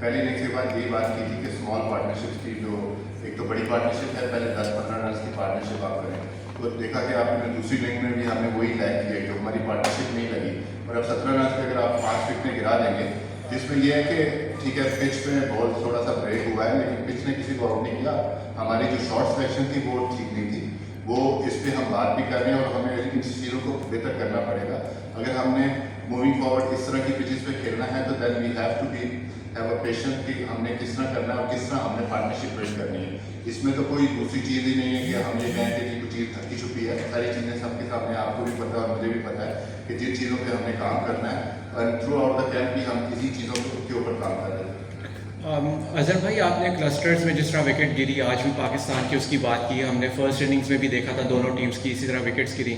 पहले इनिंग्स के बाद यही बात की थी कि स्मॉल पार्टनरशिप्स की जो एक तो बड़ी पार्टनरशिप है, पहले 10-15 रन की पार्टनरशिप आप करें, तो देखा कि आपने दूसरी इनिंग में भी हमने वही लैग किया जो हमारी पार्टनरशिप नहीं लगी। और अब 17 रन पे अगर आप 5 विकेटें गिरा देंगे, जिसमें यह है कि ठीक है पिच में बॉल थोड़ा सा ब्रेक हुआ है, लेकिन पिच ने किसी को आउट नहीं किया। हमारी जो शॉर्ट सिलेक्शन थी वो ठीक नहीं थी, वो इस पर हम बात भी कर रहे हैं और हमें इन चीज़ों को बेहतर करना पड़ेगा। अगर हमने मूविंग फॉरवर्ड इस तरह की पिचेस पे खेलना है तो then we have to be have a patience कि हमने किस तरह करना है और किस तरह हमने पार्टनरशिप बिल्ड करनी है। इसमें तो कोई दूसरी चीज़ ही नहीं है कि हम ये कहें कि कोई चीज़ थकी छुपी है। सारी चीज़ें सबके सामने आपको भी पता है और मुझे भी पता है कि जिन चीज़ों पे हमने काम करना है और थ्रू आउट द कैंप भी हम इसी चीज़ों के ऊपर काम कर रहे हैं। अजहर भाई, आपने क्लस्टर्स में जिस तरह विकेट गिरी, आज भी पाकिस्तान की उसकी बात की, हमने फर्स्ट इनिंग्स में भी देखा था दोनों टीम्स की इसी तरह विकेट्स गिरी।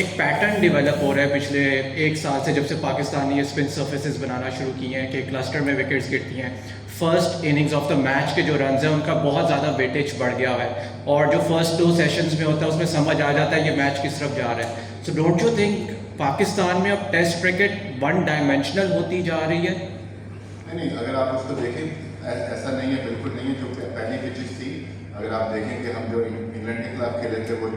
एक पैटर्न डेवलप हो रहा है पिछले एक साल से, जब से पाकिस्तान ने ये स्पिन सर्फेसेस बनाना शुरू किए हैं कि क्लस्टर में विकेट्स गिरती हैं। First innings of the match के जो रन हैं उनका बहुत ज़्यादा वेटेज बढ़ गया है, और जो फर्स्ट 2 सेशंस में होता है उसमें समझ आ जाता है ये मैच किस तरफ जा रहा है। So don't you think Pakistan में अब टेस्ट क्रिकेट वन डायमेंशनल होती जा रही है? नहीं, अगर आप उसको देखें ऐसा नहीं है, बिल्कुल नहीं है। जो पहली पिचेस थी, अगर आप देखें कि हम जो इंग्लैंड के खिलाफ खेले थे वो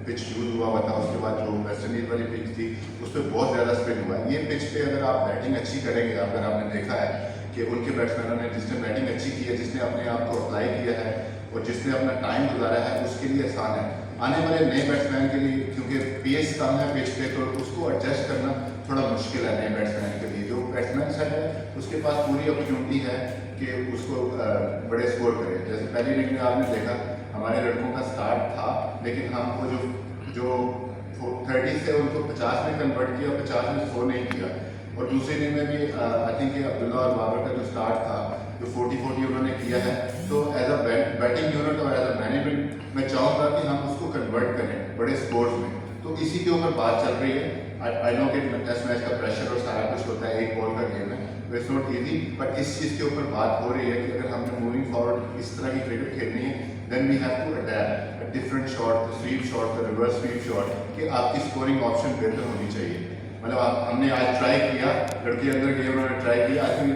पिच यूज हुआ था, उसके बाद जो वेस्ट इंडीज वाली पिच थी उस पर बहुत ज़्यादा स्पिन हुआ है। ये पिच पे अगर आप बैटिंग अच्छी करेंगे, अगर आपने देखा है कि उनके बैट्समैनों ने जिसने बैटिंग अच्छी की है, जिसने अपने आप को अप्लाई किया है और जिसने अपना टाइम गुजारा है, उसके लिए आसान है। आने वाले नए बैट्समैन के लिए, क्योंकि पेस कम है पिच पे, तो उसको एडजस्ट करना थोड़ा मुश्किल है नए बैट्समैन के लिए। जो बैट्समैन सेट है उसके पास पूरी अपॉर्चुनिटी है कि उसको बड़े स्कोर करे। जैसे पहली इनिंग में आपने देखा हमारे लड़कों का स्टार्ट था, लेकिन हमको जो 30 से उनको 50 में कन्वर्ट किया, 50 में 100 नहीं किया। और दूसरी इनिंग में भी आई थिंक अब्दुल्ला और बाबर का जो स्टार्ट था, जो 40-40 उन्होंने किया है, तो एज अ बैटिंग यूनिट और एज अ मैनेजमेंट मैं चाहूँगा कि हम उसको कन्वर्ट करें बड़े स्कोर्स में। तो इसी के ऊपर बात चल रही है। आई नो कि टेस्ट मैच का प्रेशर और सारा कुछ होता है, एक बॉल का गेम है, तो इट्स नॉट ईजी, बट इस चीज़ के ऊपर बात हो रही है कि अगर हमने मूविंग फॉरवर्ड इस तरह की क्रिकेट खेलनी है, then we have to adapt a different shot, the sweep shot, the reverse sweep shot, कि आपकी स्कोरिंग ऑप्शन बेहतर होनी चाहिए। मतलब हमने आज ट्राई किया, लड़के अंदर गए, उन्होंने ट्राई किया। I think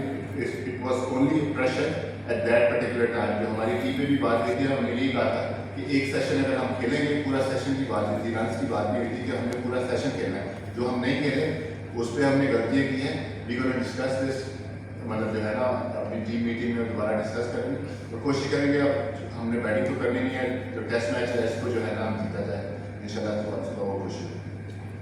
it was only pressure at that particular time. जो हमारी टीम में भी बात हुई थी, हमने यही कहा था कि एक सेशन अगर हम खेलेंगे, पूरा सेशन की बात हुई थी, रन की बात नहीं हुई थी कि हमने पूरा सेशन खेलना है। जो हम नहीं खेले उस पर हमने गलतियाँ की हैं। वी गोना डिस्कस दिस, मतलब जो है ना अपनी टीम मीटिंग में दोबारा डिस्कस करेंगे और कोशिश करेंगे। अब हमने बैटिंग तो करनी नहीं है, जो टेस्ट मैच है इसको जो है ना हम जीता जाए इंशाल्लाह। तो बहुत खुशी